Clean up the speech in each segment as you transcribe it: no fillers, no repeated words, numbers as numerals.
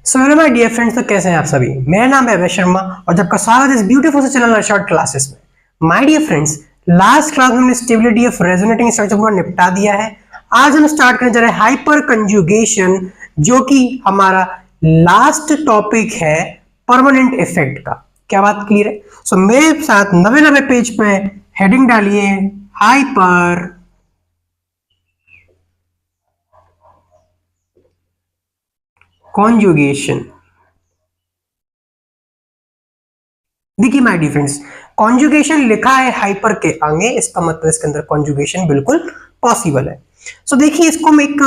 So hello my dear friends, तो कैसे हैं आप सभी। मेरा नाम है अभय शर्मा और आपका स्वागत है इस ब्यूटीफुल से चैनल शॉर्ट क्लासेस में। My dear friends, last class में हमने स्टेबिलिटी ऑफ रेजोनेटिंग स्ट्रक्चर को निपटा दिया है। आज हम स्टार्ट करने जा रहे हैं हाइपर कंजुगेशन, जो कि हमारा लास्ट टॉपिक है परमानेंट इफेक्ट का। क्या बात क्लियर है? सो मेरे साथ 90 पेज पे हेडिंग डालिए हाइपर कॉन्जुगेशन। देखिए माय डियर फ्रेंड्स, कॉन्जुगेशन लिखा है हाइपर के आगे, इसका मतलब इसके अंदर कॉन्जुगेशन बिल्कुल पॉसिबल है। सो देखिए, इसको हम एक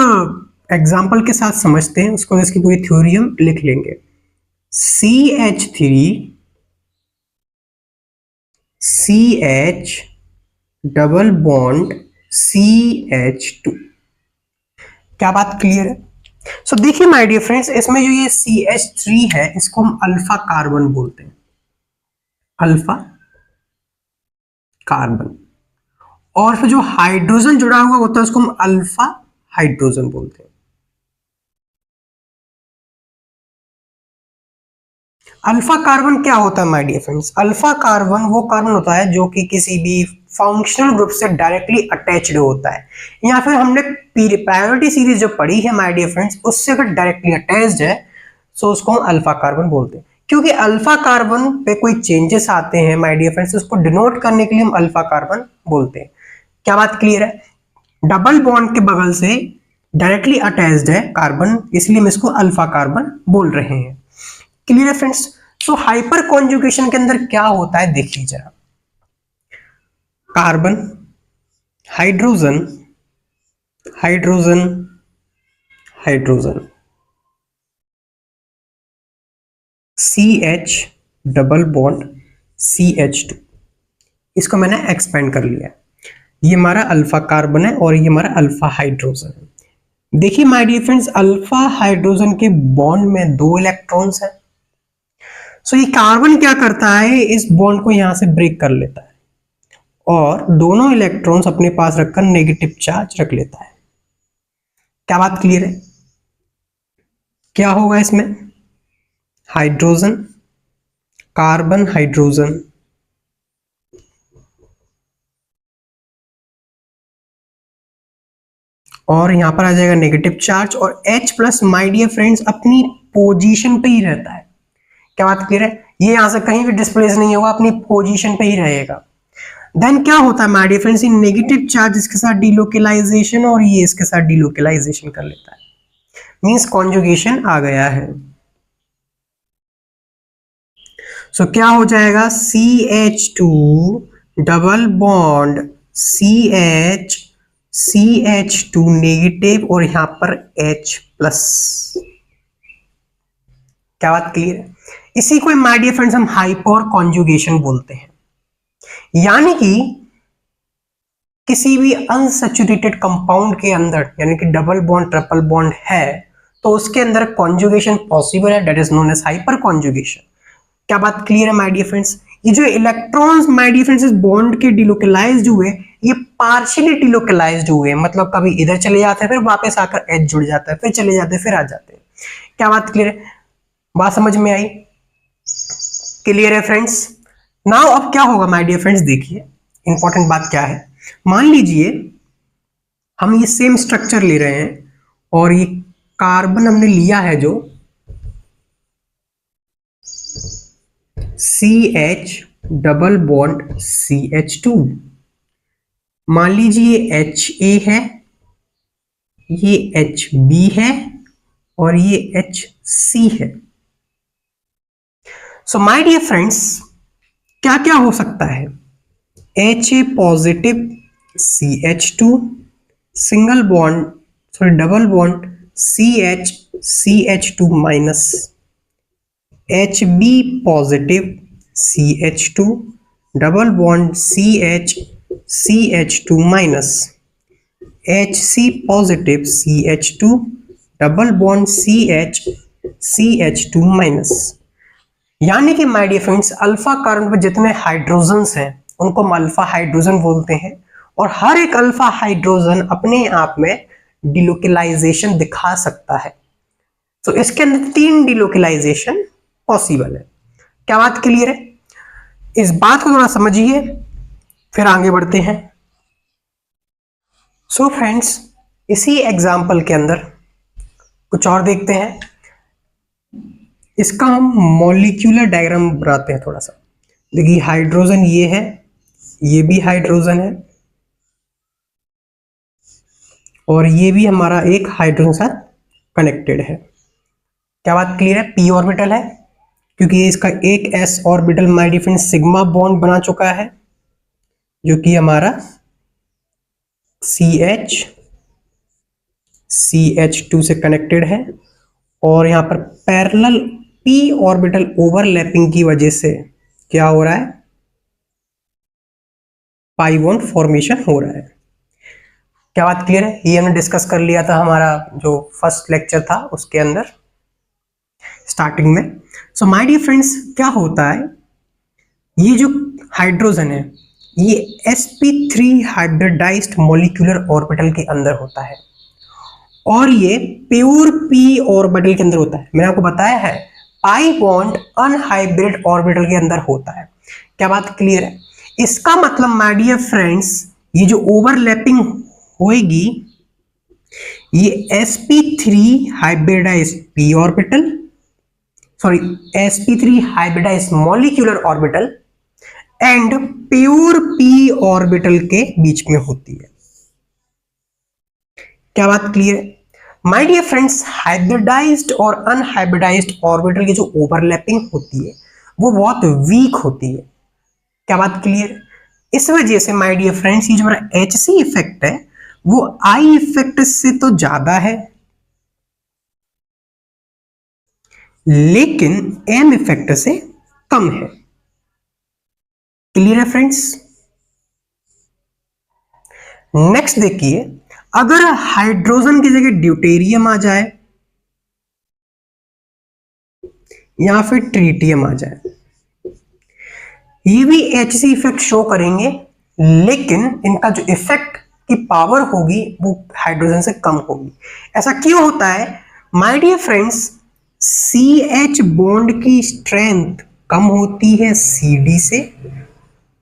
एग्जांपल के साथ समझते हैं, उसको इसकी पूरी थ्योरी हम लिख लेंगे। CH double bond CH2। क्या बात क्लियर है? सो देखिए माय डियर फ्रेंड्स, इसमें जो ये CH3 है इसको हम अल्फा कार्बन बोलते हैं, अल्फा कार्बन। और फिर जो हाइड्रोजन जुड़ा हुआ होता है उसको हम अल्फा हाइड्रोजन बोलते हैं। अल्फा कार्बन क्या होता है my dear friends? Alpha carbon वो कार्बन होता है जो कि किसी भी फंक्शनल ग्रुप से डायरेक्टली अटैच्ड होता है, या फिर हमने प्रायोरिटी सीरीज जो पढ़ी है माय डियर फ्रेंड्स, उससे अगर डायरेक्टली अटैच्ड है तो उसको हम अल्फा कार्बन बोलते हैं। क्योंकि अल्फा कार्बन पे कोई चेंजेस आते हैं माय डियर फ्रेंड्स, उसको डिनोट करने के लिए हम अल्फा कार्बन बोलते हैं। क्या बात क्लियर है? डबल बॉन्ड के बगल से डायरेक्टली अटैच्ड है कार्बन, इसलिए हम इसको अल्फा कार्बन बोल रहे हैं। क्लियर है फ्रेंड्स? सो हाइपर कॉन्जुगेशन के अंदर क्या होता है देखिए जरा। Carbon, hydrogen, hydrogen, hydrogen, CH double bond CH2, इसको मैंने एक्सपेंड कर लिया। ये हमारा अल्फा कार्बन है और ये हमारा अल्फा हाइड्रोजन है। देखिए my dear friends, alpha hydrogen के बॉन्ड में 2 इलेक्ट्रॉन्स हैं। सो ये कार्बन क्या करता है, इस बॉन्ड को यहां से ब्रेक कर लेता है और दोनों इलेक्ट्रॉन्स अपने पास रखकर नेगेटिव चार्ज रख लेता है। क्या बात क्लियर है? क्या होगा इसमें? हाइड्रोजन, कार्बन, हाइड्रोजन, और यहां पर आ जाएगा नेगेटिव चार्ज, और H plus my dear friends अपनी पोजीशन पे ही रहता है। क्या बात क्लियर है? ये यहां से कहीं भी डिस्प्लेस नहीं होगा, अपनी पोजीशन पे ही रहेगा। देन क्या होता है माय डियर फ्रेंड्स, ये नेगेटिव चार्ज इसके साथ डिलोकेलाइजेशन और ये इसके साथ डिलोकेलाइजेशन कर लेता है, मींस कॉन्जुगेशन आ गया है। सो क्या हो जाएगा, CH2 double bond CH, CH2 negative और यहां पर H प्लस। क्या बात क्लियर है? इसी को माय डियर फ्रेंड्स हम हाइपर कॉन्जुगेशन बोलते हैं। यानी कि किसी भी अनसैचुरेटेड कंपाउंड के अंदर, यानी कि डबल बॉन्ड ट्रिपल बॉन्ड है, तो उसके अंदर कॉन्जुगेशन पॉसिबल है, that is known as hyper conjugation. क्या बात क्लियर है माय डियर फ्रेंड्स? ये जो इलेक्ट्रॉन्स माय डियर फ्रेंड्स इस बॉन्ड के डिलोकेलाइज्ड हुए, ये पार्शियली डिलोकेलाइज्ड हुए, मतलब कभी इधर चले जाते हैं फिर वापस आकर एच जुड़ जाता है, फिर चले जाते हैं फिर आ जाते हैं। क्या बात क्लियर है? बात समझ में आई? क्लियर है फ्रेंड्स? नाउ अब क्या होगा माय डियर फ्रेंड्स, देखिए इंपॉर्टेंट बात क्या है। मान लीजिए हम ये सेम स्ट्रक्चर ले रहे हैं और ये कार्बन हमने लिया है जो CH डबल बॉन्ड CH2, मान लीजिए ये HA है, ये HB है और ये HC है। सो माय डियर फ्रेंड्स, क्या क्या हो सकता है? HA positive CH2, single bond sorry double bond CH CH2 minus, HB positive CH2 double bond CH CH2 minus, HC positive CH2 double bond CH CH2 minus. यानी कि my dear friends, alpha carbon पर जितने hydrogens हैं उनको हम alpha hydrogen बोलते हैं, और हर एक अल्फा हाइड्रोजन अपने आप में डिलोकेलाइजेशन दिखा सकता है। तो इसके अंदर 3 डिलोकलाइजेशन पॉसिबल है। क्या बात क्लियर है? इस बात को थोड़ा समझिए, फिर आगे बढ़ते हैं। सो फ्रेंड्स, इसी एग्जाम्पल के अंदर कुछ और देखते हैं। इसका हम मॉलिक्यूलर डायग्राम बनाते हैं थोड़ा सा। देखिए हाइड्रोजन ये है, ये भी हाइड्रोजन है, और ये भी हमारा एक हाइड्रोजन साथ कनेक्टेड है। क्या बात क्लियर है? पी ऑर्बिटल है, क्योंकि ये इसका एक S orbital my different sigma bond बना चुका है, जो कि हमारा CH2 से कनेक्टेड है। और यहां पर पैरेलल पी ऑर्बिटल ओवरलैपिंग की वजह से क्या हो रहा है? पाई बॉन्ड फॉर्मेशन हो रहा है। क्या बात क्लियर है? ये हमने डिस्कस कर लिया था हमारा जो फर्स्ट लेक्चर था उसके अंदर स्टार्टिंग में। सो माय डियर फ्रेंड्स, क्या होता है, ये जो हाइड्रोजन है ये sp3 हाइब्रिडाइज्ड मॉलिक्यूलर ऑर्बिटल के अंदर होता है, और ये प्योर p ऑर्बिटल के अंदर होता है। मैंने आपको बताया है पाई बॉन्ड अनहाइब्रिड ऑर्बिटल के अंदर होता है। क्या बात क्लियर है? इसका मतलब माय डियर फ्रेंड्स, ये जो ओवरलैपिंग होएगी, ये sp3 hybridised p orbital, sorry sp3 hybridised molecular orbital and pure p orbital के बीच में होती है। क्या बात क्लियर है? माय डियर फ्रेंड्स, हाइब्रिडाइज्ड और अनहाइब्रिडाइज्ड ऑर्बिटल की जो ओवरलैपिंग होती है वो बहुत वीक होती है। क्या बात क्लियर है? इस वजह से माय डियर फ्रेंड्स, ये जो हमारा HC इफेक्ट है वो I इफेक्ट से तो ज्यादा है, लेकिन M इफेक्ट से कम है। क्लियर है फ्रेंड्स? नेक्स्ट देखिए, अगर हाइड्रोजन की जगह ड्यूटेरियम आ जाए या फिर ट्रीटियम आ जाए, ये भी HC इफेक्ट शो करेंगे, लेकिन इनका जो इफेक्ट की पावर होगी वो हाइड्रोजन से कम होगी। ऐसा क्यों होता है? My dear friends, CH bond की स्ट्रेंथ कम होती है CD से,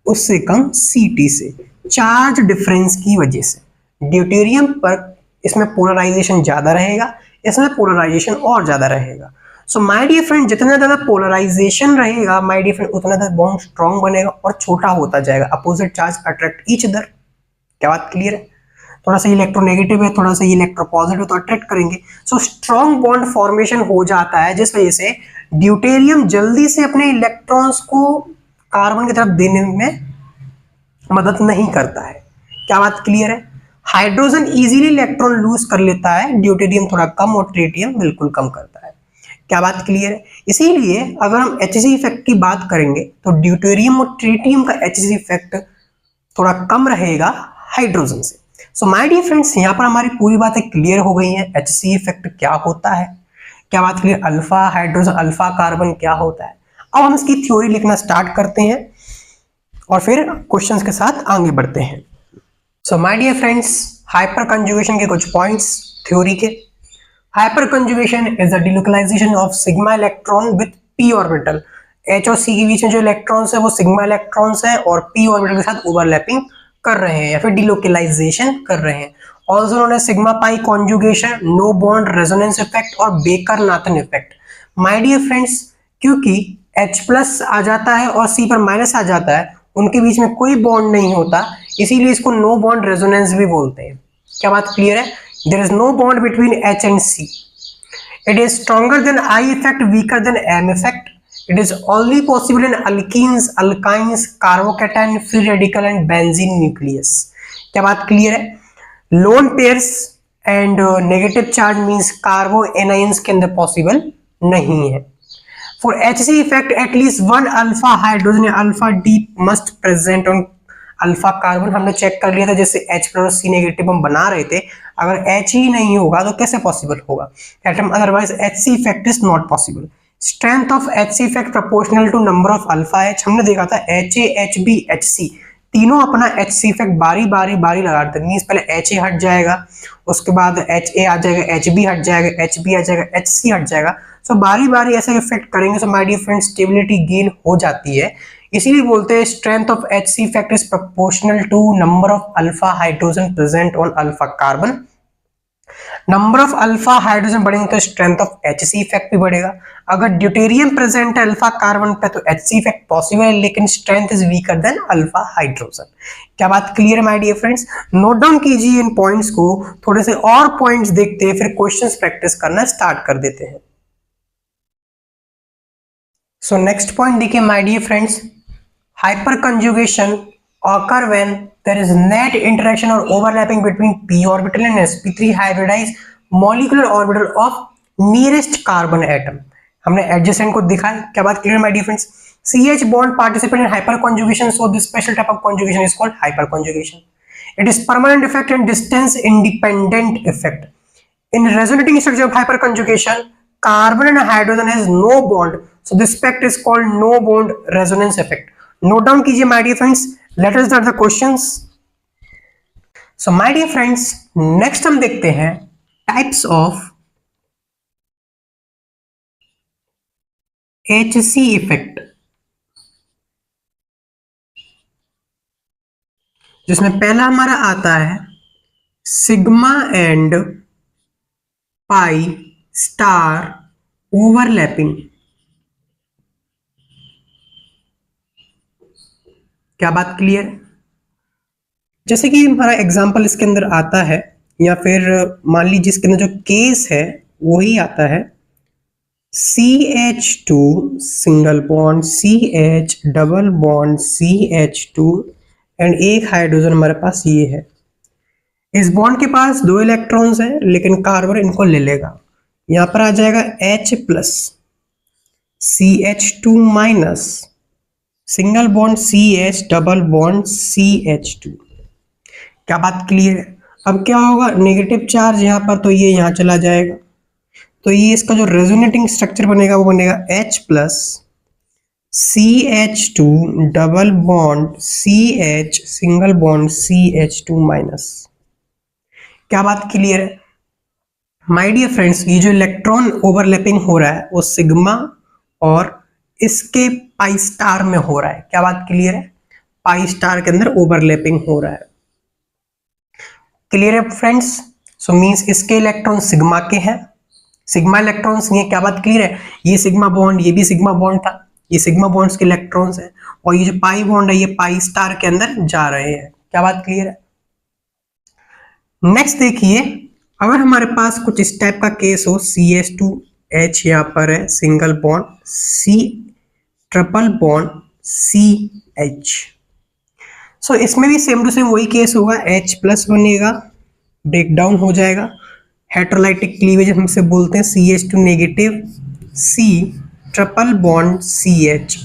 उससे कम CT से, चार्ज डिफरेंस की वजह से। ड्यूटेरियम पर इसमें पोलराइजेशन ज्यादा रहेगा, इसमें पोलराइजेशन और ज्यादा रहेगा। सो माय डियर फ्रेंड, जितना ज्यादा पोलराइजेशन रहेगा माय डियर फ्रेंड, उतना ज्यादा बॉन्ड स्ट्रॉन्ग बनेगा और छोटा होता जाएगा। Opposite charge attract each other. क्या बात क्लियर है? थोड़ा सा इलेक्ट्रोनेगेटिव है, थोड़ा सा इलेक्ट्रोपॉजिटिव, तो अट्रैक्ट करेंगे। सो स्ट्रॉन्ग बॉन्ड फॉर्मेशन हो जाता है, जिस वजह से ड्यूटेरियम जल्दी से अपने इलेक्ट्रॉन्स को कार्बन की तरफ देने में मदद नहीं करता है। क्या बात क्लियर है? हाइड्रोजन इजीली इलेक्ट्रॉन लूज कर लेता है, ड्यूटेरियम थोड़ा कम और ट्रीटियम बिल्कुल कम करता है। क्या बात क्लियर है? इसीलिए अगर हम HC इफेक्ट की बात करेंगे तो ड्यूटेरियम और ट्रीटियम का HC इफेक्ट थोड़ा कम रहेगा हाइड्रोजन से। सो माय डियर फ्रेंड्स, यहाँ पर हमारी पूरी बातें क्लियर हो गई हैं। HC इफेक्ट क्या होता है, क्या बात clear? Alpha hydrogen, alpha carbon क्या होता है। अब हम इसकी थ्योरी लिखना स्टार्ट करते हैं और फिर क्वेश्चंस के साथ आगे बढ़ते हैं। So my dear friends, hyper conjugation के कुछ पॉइंट्स थ्योरी के। Hyper conjugation is the delocalisation of sigma electron with p orbital. H और C के बीच में जो इलेक्ट्रॉन्स है वो सिग्मा इलेक्ट्रॉन्स है और p ऑर्बिटल के साथ ओवरलैपिंग कर रहे हैं या फिर डिलोकलाइजेशन कर रहे हैं। Also known as sigma pi conjugation, no bond resonance effect और Baker Nathan effect. My dear friends, क्योंकि H प्लस आ जाता है और C पर माइनस आ जाता है, उनके बीच में कोई बॉन्ड नहीं होता, इसीलिए इसको नो बॉन्ड रेजोनेंस भी बोलते हैं। क्या बात क्लियर है? There is no bond between H and C. It is stronger than I effect, weaker than M effect. It is only possible in alkenes, alkynes, carbocation, free radical and benzene nucleus. क्या बात clear है? Lone pairs and negative charge means carbo anions के अंदर possible नहीं है। For HC effect, at least one alpha hydrogen alpha D must present on alpha carbon. हमने check कर लिया था, जैसे H प्लस C नेगेटिव हम बना रहे थे, अगर H ही नहीं होगा तो कैसे पॉसिबल होगा? Atom otherwise HC effect is not possible. Strength of HC effect proportional to number of alpha H। हमने देखा था HA HB HC तीनों अपना HC इफेक्ट बारी बारी बारी लगाते हैं। मीन्स पहले HA हट जाएगा, उसके बाद HA आ जाएगा, HB हट जाएगा, HB आ जाएगा, HC हट जाएगा। सो बारी बारी ऐसे इफेक्ट करेंगे। So my dear friends, stability gain हो जाती है। इसीलिए बोलते हैं strength of HC effect is proportional to number of alpha hydrogen present on alpha carbon. Number of alpha hydrogen बढ़ेंगे तो स्ट्रेंथ ऑफ HC इफेक्ट भी बढ़ेगा। अगर ड्यूटेरियम प्रेजेंट है अल्फा कार्बन पे तो HC इफेक्ट पॉसिबल है, लेकिन strength is weaker than alpha hydrogen. क्या बात क्लियर है my dear friends? Note down कीजिए इन पॉइंट्स को। थोड़े से और पॉइंट्स देखते हैं, फिर क्वेश्चंस प्रैक्टिस करना स्टार्ट कर देते हैं। सो नेक्स्ट पॉइंट देखिए my dear friends, hyper conjugation occur when there is net interaction or overlapping between p orbital and sp3 hybridized molecular orbital of nearest carbon atom। हमने adjacent को दिखा है। क्या बात clear my dear friends? CH bond participate in hyperconjugation, so this special type of conjugation is called hyperconjugation. It is permanent effect and distance independent effect. In resonating structure of hyperconjugation, carbon and hydrogen has no bond, so this effect is called no bond resonance effect. Note down कीजिए my dear friends. Let us start the questions. So my dear friends, next हम देखते हैं types of HC effect, जिसमें पहला हमारा आता है sigma and pi star overlapping. क्या बात क्लियर? जैसे कि हमारा एग्जांपल इसके अंदर आता है, या फिर मान लीजिए इसके अंदर जो केस है वही आता है CH2 single bond CH double bond CH2 and एक हाइड्रोजन हमारे पास ये है। इस बॉन्ड के पास 2 इलेक्ट्रॉन्स हैं, लेकिन कार्बन इनको ले लेगा। यहां पर आ जाएगा H plus CH2 minus single bond CH double bond CH2। क्या बात क्लियर है? अब क्या होगा, नेगेटिव चार्ज यहाँ पर, तो ये यहाँ चला जाएगा। तो ये इसका जो रेजोनेटिंग स्ट्रक्चर बनेगा वो बनेगा H plus CH2 double bond CH single bond CH2 minus. क्या बात क्लियर है? माय डियर फ्रेंड्स, ये जो इलेक्ट्रॉन ओवरलैपिंग हो रहा है वो सिग्मा और इसके पाई स्टार में हो रहा है। क्या बात क्लियर है? पाई स्टार के अंदर ओवरलैपिंग हो रहा है। क्लियर है फ्रेंड्स? सो मींस इसके इलेक्ट्रॉन सिग्मा के हैं, सिग्मा इलेक्ट्रॉन्स ये। क्या बात क्लियर है? ये सिग्मा बॉन्ड, ये भी सिग्मा बॉन्ड था, ये सिग्मा बॉन्ड्स के इलेक्ट्रॉन्स हैं, और ये जो पाई बॉन्ड है ये पाई स्टार के अंदर जा रहे हैं। क्या बात क्लियर है? नेक्स्ट देखिए, अगर हमारे पास कुछ इस टाइप का केस हो, CH2H यहाँ पर है single bond, C triple bond CH। सो इसमें भी सेम टू सेम वही केस होगा, H प्लस बनेगा, ब्रेक डाउन हो जाएगा, हेटेरोलाइटिक क्लीवेज हमसे बोलते हैं, CH2 negative C triple bond CH।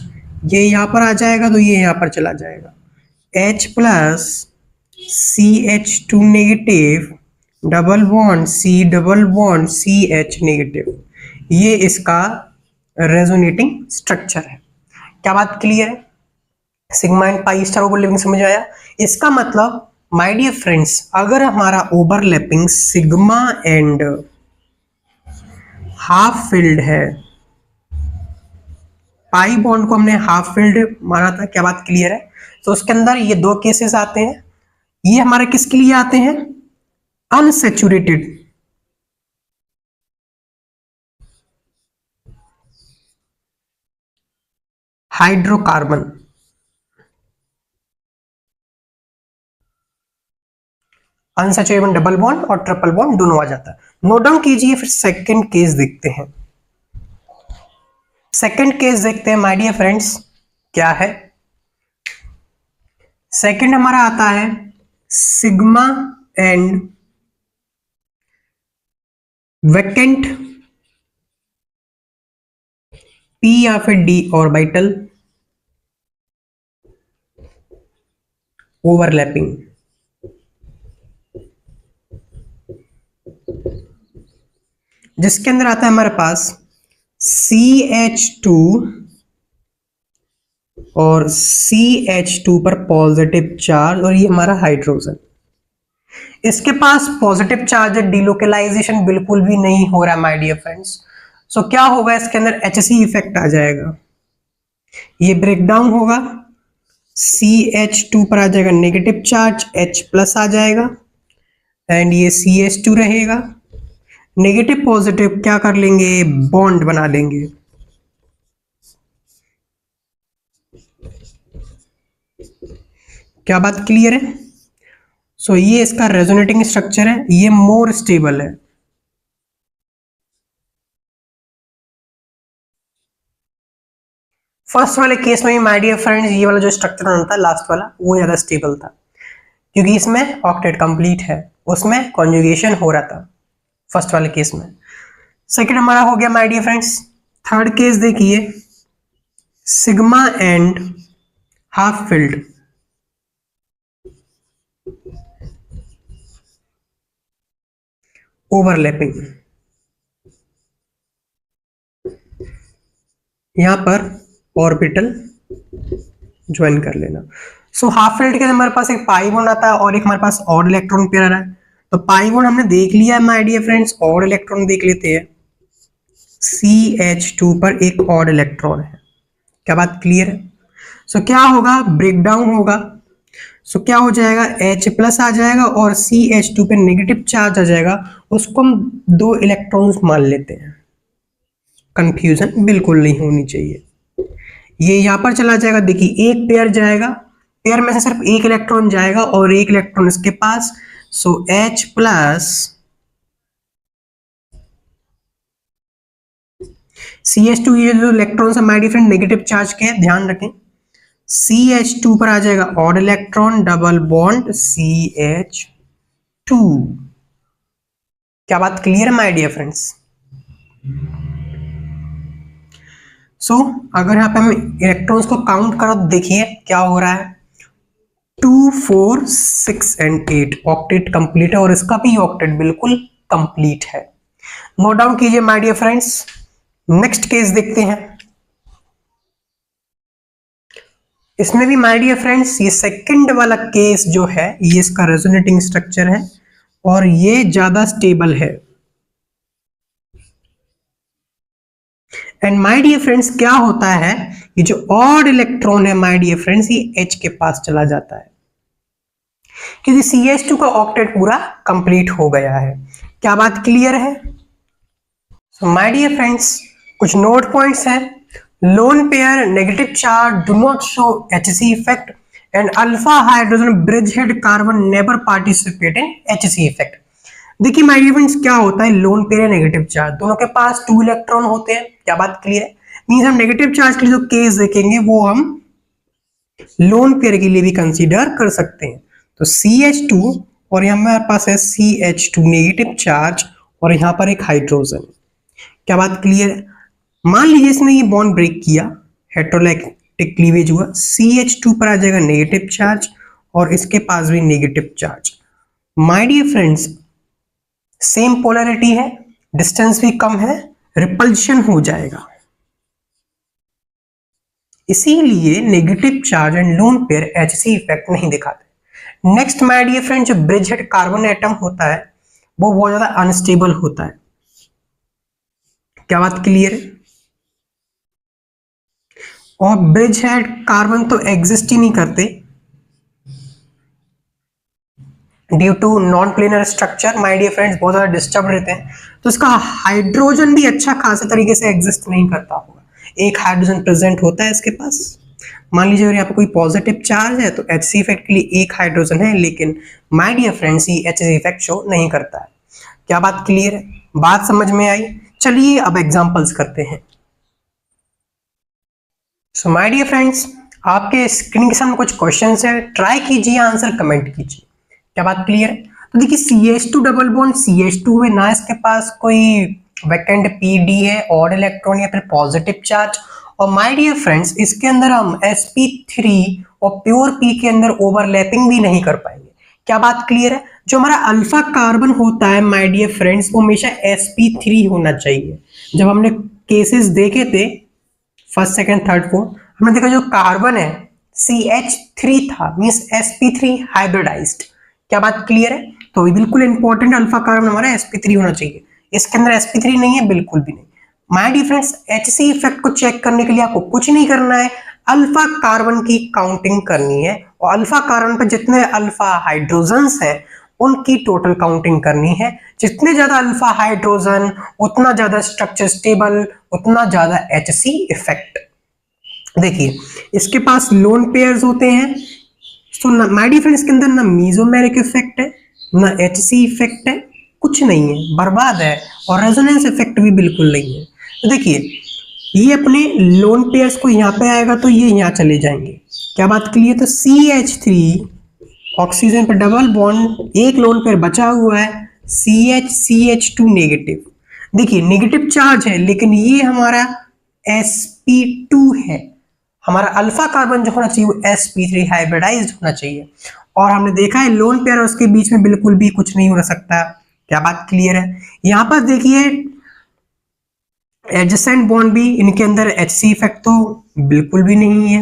ये यहाँ पर आ जाएगा तो ये यहाँ पर चला जाएगा, H plus CH2 negative double bond C double bond CH negative. ये इसका रेजोनेटिंग स्ट्रक्चर है। क्या बात क्लियर है? Sigma and pi star overlapping समझ आया? इसका मतलब माय डियर फ्रेंड्स, अगर हमारा overlapping sigma and half field है, पाई बॉन्ड को हमने हाफ फिल्ड माना था। क्या बात क्लियर है? तो उसके अंदर ये 2 केसेस आते हैं। ये हमारे किसके लिए आते हैं? Unsaturated, hydrocarbon, unsaturated double bond और ट्रिपल बॉन्ड दोनों आ जाता है। नोट डाउन कीजिए। फिर सेकंड केस देखते हैं। सेकंड केस देखते हैं माय डियर फ्रेंड्स, क्या है? सेकंड हमारा आता है सिग्मा एंड वैकेंट P या फिर D ऑर्बिटल ओवरलैपिंग। जिसके अंदर आता है हमारे पास CH2 और CH2 पर पॉजिटिव चार्ज, और ये हमारा हाइड्रोजन, इसके पास पॉजिटिव चार्ज है, डिलोकलाइजेशन बिल्कुल भी नहीं हो रहा माय डियर फ्रेंड्स। सो क्या होगा, इसके अंदर HC इफेक्ट आ जाएगा, ये ब्रेक डाउन होगा, CH2 पर आ जाएगा नेगेटिव चार्ज, H प्लस आ जाएगा, एंड ये CH2 रहेगा, नेगेटिव पॉजिटिव क्या कर लेंगे, बॉन्ड बना लेंगे। क्या बात क्लियर है? सो ये इसका रेजोनेटिंग स्ट्रक्चर है, ये मोर स्टेबल है। फर्स्ट वाले केस में माय डियर फ्रेंड्स ये वाला जो स्ट्रक्चर बना था लास्ट वाला, वो ज्यादा स्टेबल था, क्योंकि इसमें ऑक्टेट कंप्लीट है, उसमें कॉन्जुगेशन हो रहा था फर्स्ट वाले केस में। सेकंड हमारा हो गया my dear friends. Third case देखिए, sigma and half filled, overlapping, यहां पर ऑर्बिटल ज्वाइन कर लेना। सो हाफ फिल्ड के अंदर हमारे पास एक पाई बॉन्ड आता है और एक हमारे पास ऑड इलेक्ट्रॉन पेयर आ रहा है। तो पाई बॉन्ड हमने देख लिया है my dear friends, odd electron देख लेते हैं। CH2 पर एक ऑड इलेक्ट्रॉन है। क्या बात क्लियर है? सो क्या होगा, ब्रेक डाउन होगा। सो क्या हो जाएगा, H प्लस आ जाएगा और CH2 पे नेगेटिव चार्ज आ जाएगा, उसको हम 2 इलेक्ट्रॉन्स मान लेते हैं। कंफ्यूजन बिल्कुल नहीं होनी चाहिए। ये यहां पर चला जाएगा, देखिए एक पेयर जाएगा, पेयर में से सिर्फ एक इलेक्ट्रॉन जाएगा और एक इलेक्ट्रॉन इसके पास। सो H प्लस CH2, ये जो इलेक्ट्रॉन है माय डिफरेंट नेगेटिव चार्ज के हैं, ध्यान रखें। CH2 पर आ जाएगा odd electron, double bond CH2। क्या बात क्लियर है माय डियर फ्रेंड्स? सो अगर यहां पे हम इलेक्ट्रॉन्स को काउंट करो तो देखिए क्या हो रहा है, 2 4 6 एंड 8 ऑक्टेट कंप्लीट है, और इसका भी ऑक्टेट बिल्कुल कंप्लीट है। नोट डाउन कीजिए my dear friends. Next case देखते हैं। इसमें भी माय डियर फ्रेंड्स ये सेकंड वाला केस जो है, ये इसका रेजोनेटिंग स्ट्रक्चर है और ये ज्यादा स्टेबल है। एंड माय डियर फ्रेंड्स क्या होता है, ये जो ऑड इलेक्ट्रॉन है माय डियर फ्रेंड्स, ये H के पास चला जाता है, क्योंकि CH2 का ऑक्टेट पूरा कंप्लीट हो गया है। क्या बात क्लियर है? सो माय डियर फ्रेंड्स कुछ नोट पॉइंट्स हैं। Lone pair negative charge do not show HC effect and alpha hydrogen bridge head carbon never participate in HC effect. देखिए माय डियर फ्रेंड्स क्या होता है, लोन पेयर है negative charge, दोनों के पास 2 electron होते हैं। क्या बात क्लियर है? मींस हम नेगेटिव चार्ज के लिए जो केस देखेंगे वो हम लोन पेयर के लिए भी कंसीडर कर सकते हैं। तो CH2 और यहाँ हमारे पास है CH2 नेगेटिव चार्ज और यहाँ पर एक हाइड्रोजन। क्या बात क्लियर है? मान लीजिए इसने ये बॉन्ड ब्रेक किया, हेटेरोलैक्टिक क्लीवेज हुआ, CH2 पर आ जाएगा नेगेटिव चार्ज और इसके पास भी negative charge. My dear friends same polarity है, डिस्टेंस भी कम है, रिपल्शन हो जाएगा, इसीलिए negative charge and lone pair HC effect नहीं दिखाते। नेक्स्ट माय डियर फ्रेंड जो ब्रिज हेड कार्बन एटम होता है वो बहुत ज्यादा अनस्टेबल होता है। क्या बात क्लियर है? और ब्रिज हेड कार्बन तो एग्जिस्ट ही नहीं करते due to non planar structure. My dear friends बहुत ज्यादा डिस्टर्ब रहते हैं, तो इसका हाइड्रोजन भी अच्छा खासे तरीके से एग्जिस्ट नहीं करता होगा। एक हाइड्रोजन प्रेजेंट होता है इसके पास। मान लीजिए अगर यहाँ पे कोई पॉजिटिव चार्ज है तो HC इफेक्ट के लिए एक हाइड्रोजन है, लेकिन माय डियर फ्रेंड्स ये HC इफेक्ट शो नहीं करता है। क्या बात क्लियर है? बात समझ में आई? चलिए अब एग्जांपल्स करते हैं। सो माय डियर फ्रेंड्स आपके स्क्रीन के सामने कुछ क्वेश्चंस है, ट्राई कीजिए, आंसर कमेंट कीजिए। क्या बात क्लियर है? तो देखिए CH2 डबल बॉन्ड CH2 है ना, इसके पास कोई वैकेंट PD है, ऑड इलेक्ट्रॉन या फिर पॉजिटिव चार्ज। और माय डियर फ्रेंड्स इसके अंदर हम sp3 और प्योर P के अंदर ओवरलैपिंग भी नहीं कर पाएंगे। क्या बात क्लियर है? जो हमारा अल्फा कार्बन होता है माय डियर फ्रेंड्स वो हमेशा sp3 होना चाहिए। जब हमने केसेस देखे थे फर्स्ट सेकंड थर्ड फोर्थ, हमने देखा जो कार्बन है CH3 था, मींस sp3 हाइब्रिडाइज्ड। क्या बात क्लियर है? तो ये बिल्कुल इंपॉर्टेंट, अल्फा कार्बन हमारा sp3 होना चाहिए। इसके अंदर sp3 नहीं है, बिल्कुल भी नहीं। My dear friends, HC effect को चेक करने के लिए आपको कुछ नहीं करना है, अल्फा कार्बन की काउंटिंग करनी है, और अल्फा कार्बन पर जितने अल्फा हाइड्रोजन्स हैं उनकी टोटल काउंटिंग करनी है। जितने ज्यादा अल्फा हाइड्रोजन उतना ज्यादा स्ट्रक्चर स्टेबल, उतना ज्यादा HC इफेक्ट। देखिए इसके पास लोन पेयर्स होते हैं, तो माय डियर फ्रेंड्स इसके अंदर ना मीजोमेरिक इफेक्ट है, ना HC इफेक्ट है, कुछ नहीं है, बर्बाद है। और रेजोनेंस इफेक्ट भी बिल्कुल नहीं है। तो देखिए ये अपने लोन पेयर्स को यहाँ पे आएगा तो ये यहाँ चले जाएंगे। क्या बात क्लियर? तो CH3 ऑक्सीजन पर डबल बॉन्ड, एक लोन पेयर बचा हुआ है CH2 नेगेटिव। देखिए नेगेटिव चार्ज है, लेकिन ये हमारा sp2 है। हमारा अल्फा कार्बन जो होना चाहिए वो sp3 हाइब्रिडाइज्ड होना चाहिए। और हमने देखा है लोन पेयर और उसके बीच में बिल्कुल भी कुछ नहीं हो सकता। क्या बात क्लियर है? यहां पर देखिए एडजेसेंट बॉन्ड भी, इनके अंदर HC इफेक्ट तो बिल्कुल भी नहीं है,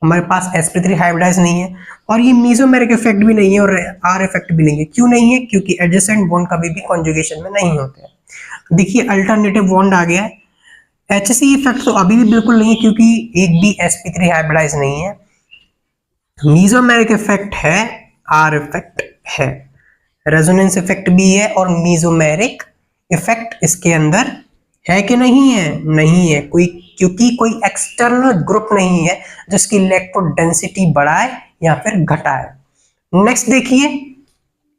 हमारे पास sp3 हाइब्रिडाइज नहीं है, और ये मीजोमेरिक इफेक्ट भी नहीं है, और R इफेक्ट भी नहीं है। क्यों नहीं है? क्योंकि एडजेसेंट बॉन्ड कभी भी कॉन्जुगेशन में नहीं होते हैं। देखिए अल्टरनेटिव बॉन्ड आ गया है। HC इफेक्ट तो अभी भी बिल्कुल नहीं है, क्योंकि एक भी sp3 हाइब्रिडाइज नहीं है। मीजोमेरिक इफेक्ट है, R इफेक्ट है, रेजोनेंस इफेक्ट भी है, और मीजोमेरिक इफेक्ट इसके अंदर है कि नहीं है? नहीं है कोई, क्योंकि कोई एक्सटर्नल ग्रुप नहीं है जिसकी इलेक्ट्रोड डेंसिटी बढ़ाए या फिर घटाए। नेक्स्ट देखिए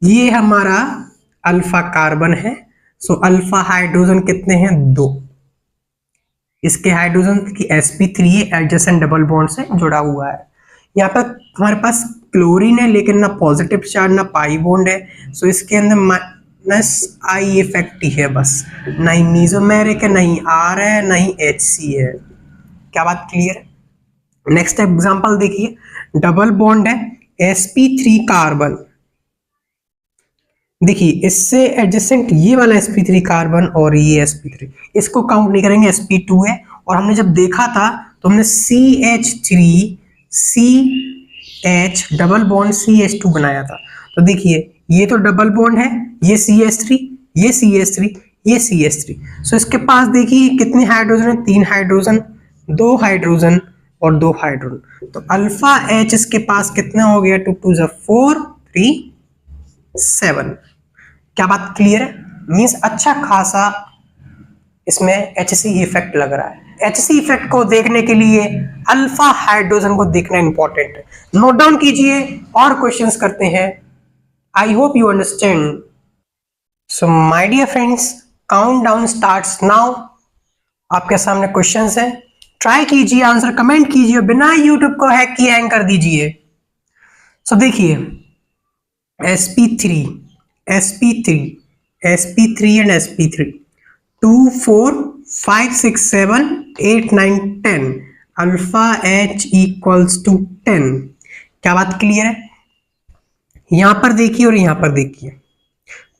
ये हमारा अल्फा कार्बन है। सो अल्फा हाइड्रोजन कितने हैं? 2। इसके हाइड्रोजन की sp3 एडजेसेंट डबल बॉन्ड से जुड़ा हुआ है। यहाँ पर हमारे पास क्लोरीन है, लेकिन ना पॉजिटिव चार्ज ना पाई बॉन्ड है। सो इसके अंदर माइनस आई इफेक्ट ही है बस, ना ही मीजोमेरिक है, ना ही R है, ना ही HC है। क्या बात क्लियर है? नेक्स्ट एग्जांपल देखिए, डबल बॉन्ड है sp3 कार्बन। देखिए इससे एडजेसेंट ये वाला sp3 कार्बन और ये sp3, इसको काउंट नहीं करेंगे, sp2 है। और हमने जब देखा था तो हमने CH3 CH double bond CH2 बनाया था। तो देखिए ये तो डबल बॉन्ड है, ये CH3, ये CH3, ये CH3। सो इसके पास देखिए कितने हाइड्रोजन है? 3 हाइड्रोजन, 2 हाइड्रोजन और 2 हाइड्रोजन। तो अल्फा H इसके पास कितना हो गया? 2 2 4 3 7। क्या बात क्लियर है? मींस अच्छा खासा इसमें HC इफेक्ट लग रहा है। HC इफेक्ट को देखने के लिए अल्फा हाइड्रोजन को देखना इंपॉर्टेंट है। नोट डाउन कीजिए और क्वेश्चंस करते हैं। I hope you understand. So my dear friends, count down starts now. आपके सामने क्वेश्चंस हैं, ट्राई कीजिए, आंसर कमेंट कीजिए, बिना यूट्यूब को हैक किए हैंग कर दीजिए। सो देखिए sp3 sp3 sp3 and sp3 2 4 5 6 7 8 9 10 alpha H equals to 10। क्या बात क्लियर है? यहां पर देखिए और यहां पर देखिए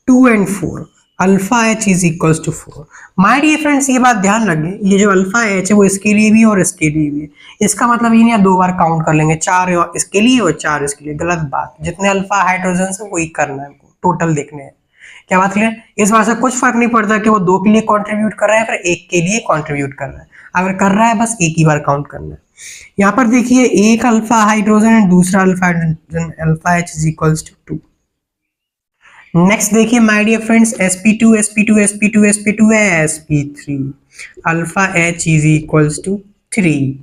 2 and 4 alpha H is equals to 4। My dear friends ये बात ध्यान रखें, ये जो अल्फा H है वो इसके लिए भी और इसके लिए भी है। इसका मतलब ये नहीं आप 2 बार काउंट कर लेंगे, 4 इसके लिए और 4 इसके लिए, गलत बात। जितने अल्फा हाइड्रोजन है वही करना है, टोटल देखने हैं। क्या बात क्लियर? इस बार से कुछ फर्क नहीं पड़ता कि वो 2 के लिए कंट्रीब्यूट कर रहा है फिर 1 के लिए कंट्रीब्यूट कर रहा है। अगर कर रहा है बस एक ही बार काउंट करना है। यहाँ पर देखिए एक अल्फा हाइड्रोजन है, दूसरा alpha hydrogen, alpha H is equals to 2। Next देखिए my dear friends sp2 sp2 sp2 sp2 है sp3 alpha H is equals to 3।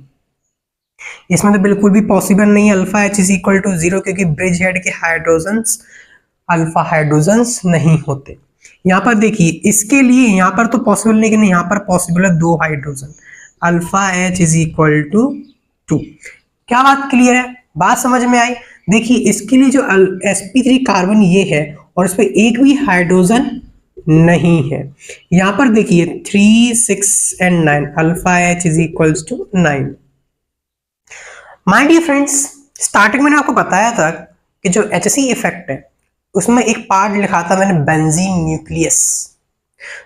इसमें तो बिल्कुल भी पॉसिबल नहीं है alpha H is equal to 0, क्योंकि ब्रिज हेड के हाइड्रोजन्स अल्फा हाइड्रोजन्स नहीं होते। यहाँ पर देखिए इसके लिए यहाँ पर तो पॉसिबल नहीं, लेकिन यहाँ पर पॉसिबल है 2 hydrogen, alpha H is equal to 2। क्या बात क्लियर है? बात समझ में आई? देखिए इसके लिए जो sp3 कार्बन ये है और इस पे एक भी हाइड्रोजन नहीं है। यहां पर देखिए 3 6 and 9 alpha H is equals to 9। My dear friends, starting में मैंने आपको बताया था कि जो HC इफेक्ट है उसमें एक पार्ट लिखा था मैंने बेंजीन न्यूक्लियस।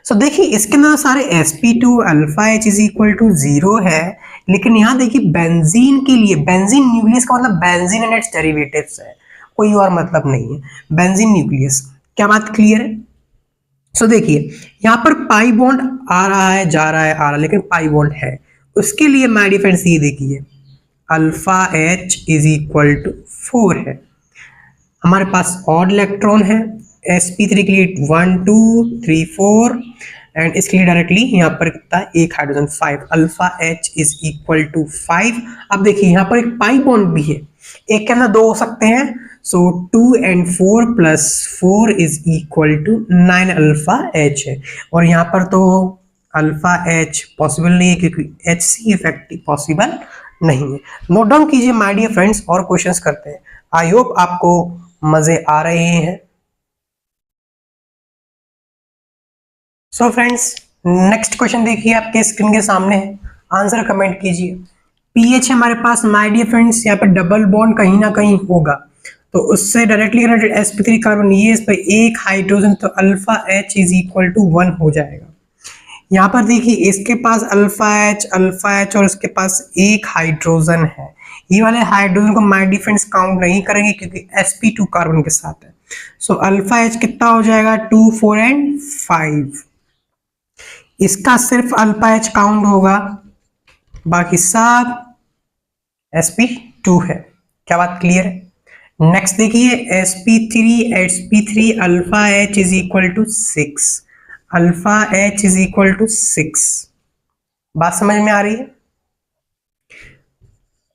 सो देखिए इसके अंदर सारे sp2 alpha H is equal to 0 है, लेकिन यहाँ देखिए बेंजीन के लिए, बेंजीन न्यूक्लियस का मतलब बेंजीन एंड इट्स डेरिवेटिव्स है, कोई और मतलब नहीं है, बेंजीन न्यूक्लियस। क्या बात क्लियर है? सो देखिए यहाँ पर पाई बॉन्ड आ रहा है, जा रहा है, आ रहा है, लेकिन पाई बॉन्ड है। उसके लिए माय डियर फ्रेंड्स ये देखिए alpha H is equal to 4 है। हमारे पास ऑड इलेक्ट्रॉन है, sp3 के लिए 1 2 3 4 एंड इसके लिए डायरेक्टली यहाँ पर कितना है, एक hydrogen 5, alpha H is equal to 5। अब देखिए यहाँ पर एक पाई बॉन्ड भी है, एक के अंदर दो हो सकते हैं, so 2 and 4 + 4 is equal to 9 alpha H है। और यहाँ पर तो अल्फा एच पॉसिबल नहीं है क्योंकि एच सी इफेक्ट पॉसिबल नहीं है। नोट डाउन कीजिए माय डियर फ्रेंड्स, और क्वेश्चंस करते हैं। आई होप आपको मजे आ रहे हैं। सो फ्रेंड्स नेक्स्ट क्वेश्चन देखिए आपके स्क्रीन के सामने है, आंसर कमेंट कीजिए। पीएच हमारे पास माय डियर फ्रेंड्स, यहाँ पर डबल बॉन्ड कहीं ना कहीं होगा, तो उससे डायरेक्टली कनेक्टेड sp3 कार्बन, ये इस पर एक हाइड्रोजन, तो alpha H is equal to 1 हो जाएगा। यहाँ पर देखिए इसके पास अल्फा एच और इसके पास एक हाइड्रोजन है। ये वाले हाइड्रोजन को माय डियर फ्रेंड्स काउंट नहीं करेंगे क्योंकि sp2 कार्बन के साथ है। सो अल्फा एच कितना हो जाएगा, 2 4 एंड 5। इसका सिर्फ अल्फा एच काउंट होगा, बाकी सब sp2 है। क्या बात क्लियर है? नेक्स्ट देखिए sp3 alpha H is equal to 6, alpha H is equal to 6। बात समझ में आ रही है?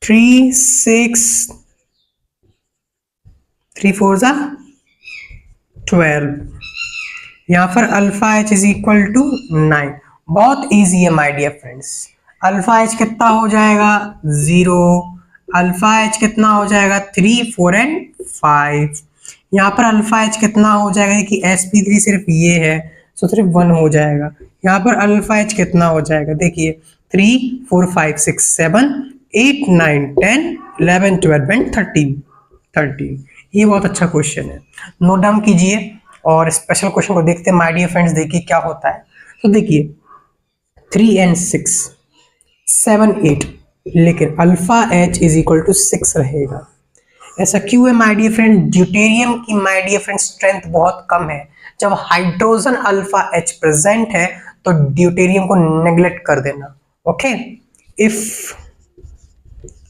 3 6 3 4 जा 12, यहाँ पर alpha H is equal to 9। बहुत इजी है my dear friends. Alpha H कितना हो जाएगा, 0, अल्फा एच कितना हो जाएगा, 3 4 एंड 5। यहाँ पर अल्फा एच कितना हो जाएगा कि sp3 सिर्फ ये है, सो सिर्फ 1 हो जाएगा। यहाँ पर अल्फा एच कितना हो जाएगा, देखिए 3 4 5 6 7 8 9 10 11 12 एंड 13। ये बहुत अच्छा क्वेश्चन है, नोट डाउन कीजिए और स्पेशल क्वेश्चन को देखते हैं माय डियर फ्रेंड्स। देखिए क्या होता है, तो देखिए 3 and 6 7 8, लेकिन alpha H is equal to 6 रहेगा। ऐसा क्यों है माय डियर फ्रेंड? ड्यूटेरियम की माय डियर फ्रेंड स्ट्रेंथ बहुत कम है। जब हाइड्रोजन अल्फा एच प्रेजेंट है तो ड्यूटेरियम को नेग्लेक्ट कर देना। Okay, if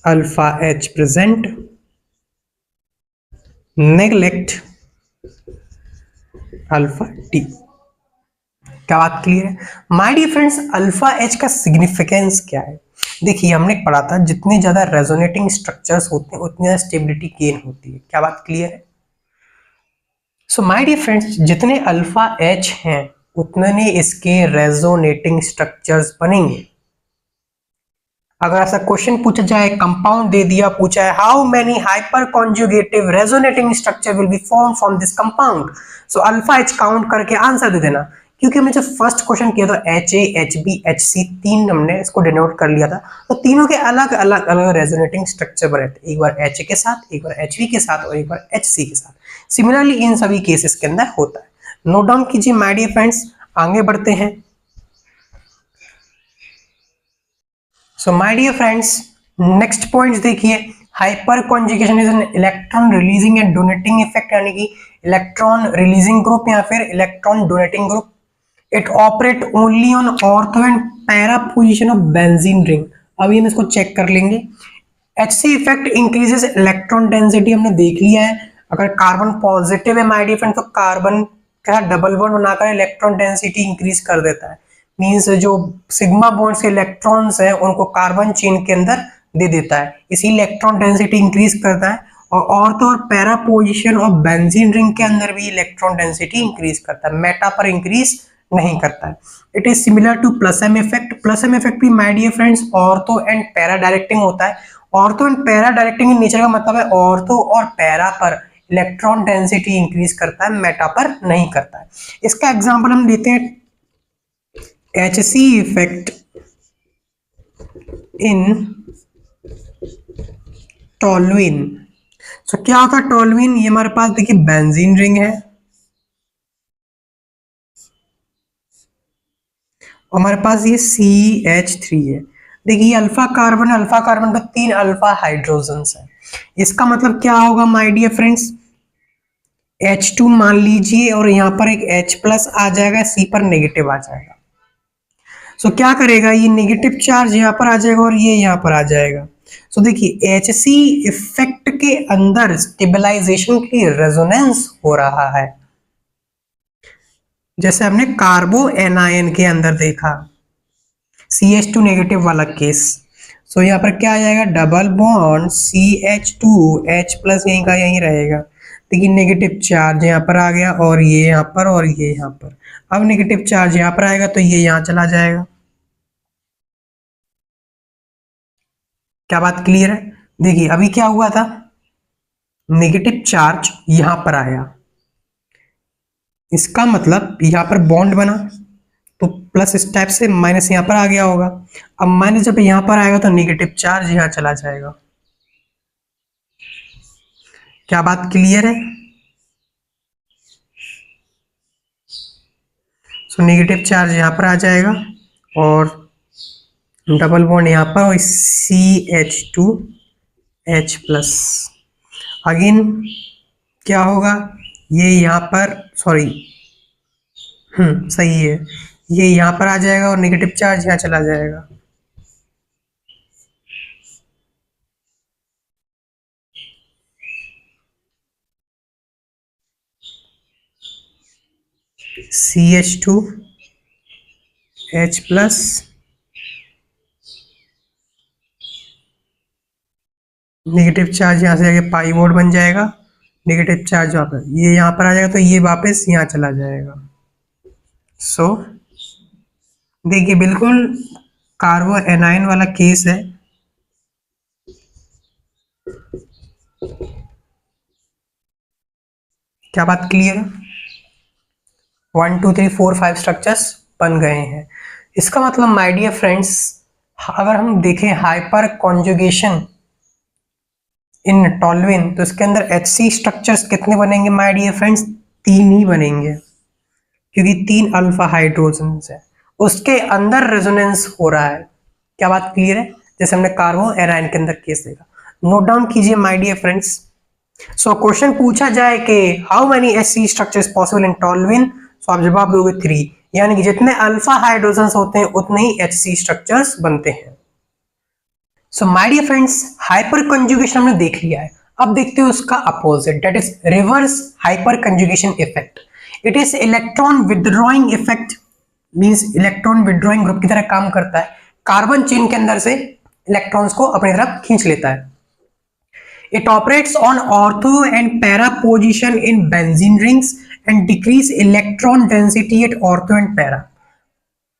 alpha H present, neglect alpha T. क्या बात क्लियर है my dear friends? Alpha H का सिग्निफिकेंस क्या है? देखिए हमने पढ़ा था जितने ज्यादा रेजोनेटिंग स्ट्रक्चर्स होते हैं उतनी ज्यादा स्टेबिलिटी गेन होती है। क्या बात क्लियर है? सो माय डियर फ्रेंड्स जितने अल्फा एच हैं उतने इसके रेजोनेटिंग स्ट्रक्चर्स बनेंगे। अगर ऐसा क्वेश्चन पूछा जाए, कंपाउंड दे दिया, पूछा है how many hyper conjugative resonating structure will be form from this compound, so alpha H count करके आंसर दे देना। क्योंकि हमने जब फर्स्ट क्वेश्चन किया था H A H B H C, तीन हमने इसको डिनोट कर लिया था, तो तीनों के अलग अलग अलग रेजोनेटिंग स्ट्रक्चर बने थे, एक बार एच के साथ, एक बार एच बी के साथ और एक बार एच सी के साथ। सिमिलरली इन सभी केसेस के अंदर होता है। नोट डाउन कीजिए माय डियर फ्रेंड्स, आगे बढ़ते हैं। So my dear friends next points देखिए, hyperconjugation is an electron releasing and donating effect, यानी कि इलेक्ट्रॉन रिलीजिंग ग्रुप या फिर electron donating group. It operate only on ortho and para position of benzene ring. अभी हम इसको check कर लेंगे। HC effect increases electron density, हमने देख लिया है। अगर कार्बन पॉजिटिव है माय डियर फ्रेंड तो कार्बन का डबल बॉन्ड बनाकर इलेक्ट्रॉन डेंसिटी इंक्रीज कर देता है। मींस जो सिग्मा बॉन्ड्स के इलेक्ट्रॉन्स हैं उनको कार्बन चेन के अंदर दे देता है, इसी इलेक्ट्रॉन डेंसिटी इंक्रीज करता है। और ऑर्थो और para position of benzene ring के अंदर भी इलेक्ट्रॉन डेंसिटी इंक्रीज करता है, मेटा पर इंक्रीज नहीं करता है। It is similar to plus M effect. Plus M effect भी my dear friends ortho and para directing होता है। Ortho and para directing in nature का मतलब है ऑर्थो और पैरा पर इलेक्ट्रॉन डेंसिटी इंक्रीज करता है, मेटा पर नहीं करता है। इसका एग्जांपल हम लेते हैं HC इफेक्ट इन टॉलुइन। सो क्या होता है टॉलुइन? ये हमारे पास देखिए बेंजीन रिंग है, हमारे पास ये CH3 है। देखिए अल्फा कार्बन पर 3 अल्फा हाइड्रोजन्स है। इसका मतलब क्या होगा माय डियर फ्रेंड्स, H2 मान लीजिए और यहाँ पर एक H प्लस आ जाएगा, C पर नेगेटिव आ जाएगा। सो क्या करेगा, ये नेगेटिव चार्ज यहाँ पर आ जाएगा और ये यहाँ पर आ जाएगा। सो देखिए HC इफेक्ट के अंदर स्टेबलाइजेशन की रेजोनेंस हो रहा है, जैसे हमने कार्बो एनायन के अंदर देखा CH2 नेगेटिव वाला केस। सो यहाँ पर क्या आ जाएगा, double bond CH2 H plus यहीं का यहीं रहेगा। देखिए नेगेटिव चार्ज यहाँ पर आ गया और ये यहाँ पर और ये यहाँ पर। अब नेगेटिव चार्ज यहाँ पर आएगा तो ये यहाँ चला जाएगा। क्या बात क्लियर है? देखिए अभी क्या हुआ था, नेगेटिव चार्ज यहां पर आया, इसका मतलब यहां पर बॉन्ड बना तो प्लस इस टाइप से माइनस यहां पर आ गया होगा। अब माइनस जब यहां पर आएगा तो नेगेटिव चार्ज यहां चला जाएगा। क्या बात क्लियर है? सो नेगेटिव चार्ज यहां पर आ जाएगा और डबल बॉन्ड यहां पर और CH2 H प्लस। अगेन क्या होगा, ये यहाँ पर सॉरी सही है, ये यहाँ पर आ जाएगा और नेगेटिव चार्ज यहाँ चला जाएगा। CH2 H plus negative charge यहाँ से आगे पाई बोर्ड बन जाएगा, नेगेटिव चार्ज वापस ये यहाँ पर आ जाएगा तो ये वापस यहाँ चला जाएगा। सो देखिए बिल्कुल कार्बो एनाइन वाला केस है। क्या बात क्लियर है? 1 2 3 4 5 स्ट्रक्चर्स बन गए हैं। इसका मतलब माय डियर फ्रेंड्स, अगर हम देखें हाइपर कॉन्जुगेशन इन टॉल्यूइन तो इसके अंदर HC स्ट्रक्चर्स कितने बनेंगे माय डियर फ्रेंड्स? 3 ही बनेंगे, क्योंकि 3 अल्फा हाइड्रोजन है, उसके अंदर रेजोनेंस हो रहा है। क्या बात क्लियर है? जैसे हमने कार्बो एनाइन के अंदर केस देखा। नोट डाउन कीजिए my dear friends. So question पूछा जाए कि how many HC structures possible in toluene, so आप जवाब दोगे 3, यानी कि जितने अल्फा हाइड्रोजन होते हैं उतने ही HC स्ट्रक्चर्स बनते हैं। So my dear friends, hyper conjugation हमने देख लिया है, अब देखते हैं उसका opposite, that is reverse hyper conjugation effect. It is electron withdrawing effect, means electron withdrawing group की तरह काम करता है, कार्बन चेन के अंदर से इलेक्ट्रॉन्स को अपनी तरफ खींच लेता है। It operates on ortho and para position in benzene rings and decrease electron density at ortho and para.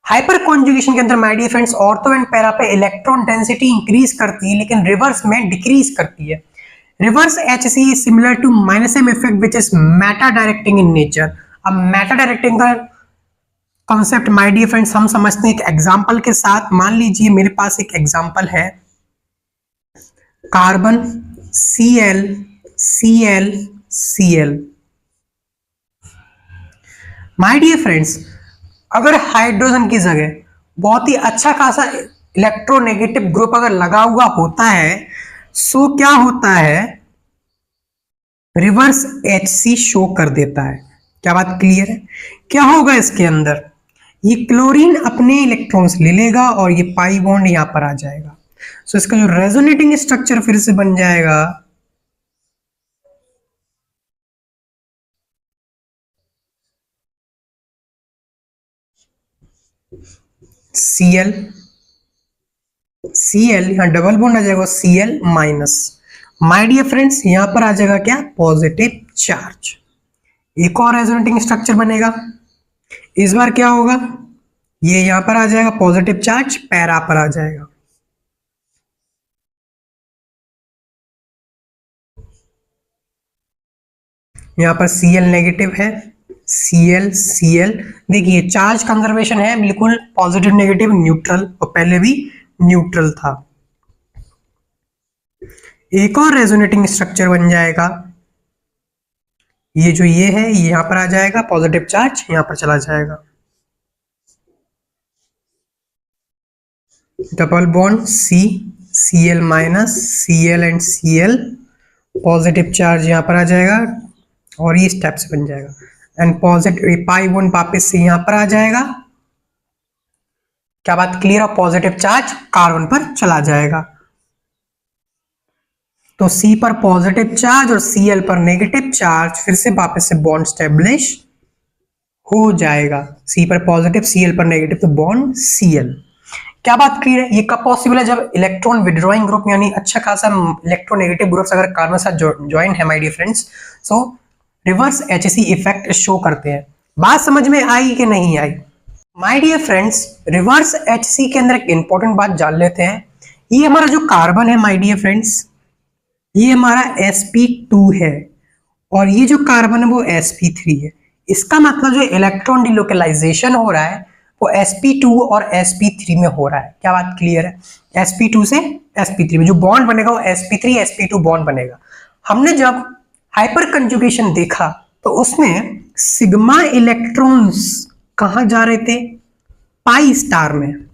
Hyper conjugation के अंदर my dear friends ortho and para पे इलेक्ट्रॉन डेंसिटी इंक्रीज करती है लेकिन रिवर्स में डिक्रीज करती है। रिवर्स HC is similar to -m effect which is meta directing in nature. अब मेटा डायरेक्टिंग का कॉन्सेप्ट माय डियर फ्रेंड्स हम समझते हैं एक एग्जांपल के साथ। मान लीजिए मेरे पास एक एग्जांपल है, carbon Cl Cl Cl। My dear friends अगर हाइड्रोजन की जगह बहुत ही अच्छा खासा इलेक्ट्रोनेगेटिव ग्रुप अगर लगा हुआ होता है, सो क्या होता है, रिवर्स HC शो कर देता है। क्या बात क्लियर है? क्या होगा इसके अंदर, ये क्लोरीन अपने इलेक्ट्रॉन्स ले लेगा और ये पाई बॉन्ड यहां पर आ जाएगा। सो इसका जो रेजोनेटिंग स्ट्रक्चर फिर से बन जाएगा Cl Cl, यहां डबल बॉन्ड आ जाएगा Cl minus. My dear friends यहां पर आ जाएगा क्या, पॉजिटिव चार्ज। एक और रेजोनेटिंग स्ट्रक्चर बनेगा, इस बार क्या होगा, ये यहां पर आ जाएगा पॉजिटिव चार्ज, पैरा पर आ जाएगा। यहां पर Cl नेगेटिव है, Cl Cl। देखिए चार्ज कंजर्वेशन है बिल्कुल, पॉजिटिव नेगेटिव न्यूट्रल, और पहले भी न्यूट्रल था। एक और रेजोनेटिंग स्ट्रक्चर बन जाएगा, ये जो ये है ये यहां पर आ जाएगा, पॉजिटिव चार्ज यहां पर चला जाएगा। Double bond C, Cl minus, Cl and Cl, positive charge यहाँ पर आ जाएगा और ये स्टेप से बन जाएगा, एंड पॉजिटिव पाई बॉन्ड वापस से यहाँ पर आ जाएगा। क्या बात क्लियर है? पॉजिटिव चार्ज कार्बन पर चला जाएगा, तो C पर पॉजिटिव चार्ज और Cl पर नेगेटिव चार्ज, फिर से वापस से बॉन्ड स्टेब्लिश हो जाएगा। C पर पॉजिटिव, Cl पर नेगेटिव, तो बॉन्ड Cl। क्या बात क्लियर है? ये कब पॉसिबल है? जब इलेक्ट्रॉन विड्रॉइंग ग्रुप यानी अच्छा खासा इलेक्ट्रोनेगेटिव ग्रुप्स अगर कार्बन साथ ज्वाइन है my dear friends, so reverse HC effect show करते हैं। बात समझ में आई कि नहीं आई? My dear friends, reverse HC के अंदर एक इंपॉर्टेंट बात जान लेते हैं। ये हमारा जो कार्बन है माय डियर फ्रेंड्स, ये हमारा sp2 है और ये जो कार्बन है वो sp3 है। इसका मतलब जो इलेक्ट्रॉन डिलोकलाइजेशन हो रहा है वो sp2 और sp3 में हो रहा है। क्या बात क्लियर है? sp2 से sp3 में जो बॉन्ड बनेगा वो sp3 sp2 बॉन्ड बनेगा। हमने जब हाइपर कंजुगेशन देखा तो उसमें सिग्मा इलेक्ट्रॉन्स कहां जा रहे थे? पाई स्टार में,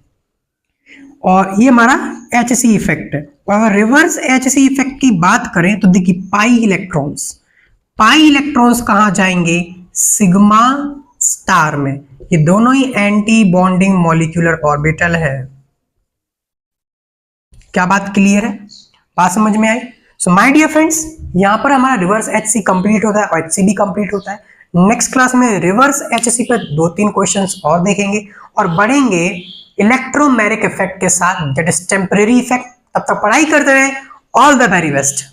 और ये हमारा HC इफेक्ट है। और अगर रिवर्स HC इफेक्ट की बात करें तो देखिए पाई इलेक्ट्रॉन्स कहां जाएंगे? सिग्मा स्टार में। ये दोनों ही एंटी बॉन्डिंग मॉलिक्यूलर ऑर्बिटल है। क्या बात क्लियर है? बात समझ में आई? सो माय डियर फ्रेंड्स, यहां पर हमारा रिवर्स HC कंप्लीट होता है और HC भी कंप्लीट होता है। नेक्स्ट क्लास में रिवर्स HC पर 2-3 क्वेश्चंस और देखेंगे और बढ़ेंगे इलेक्ट्रोमैग्नेटिक इफेक्ट के साथ, दैट इज टेम्परेरी इफेक्ट। तब तक पढ़ाई करते रहे। All the very best.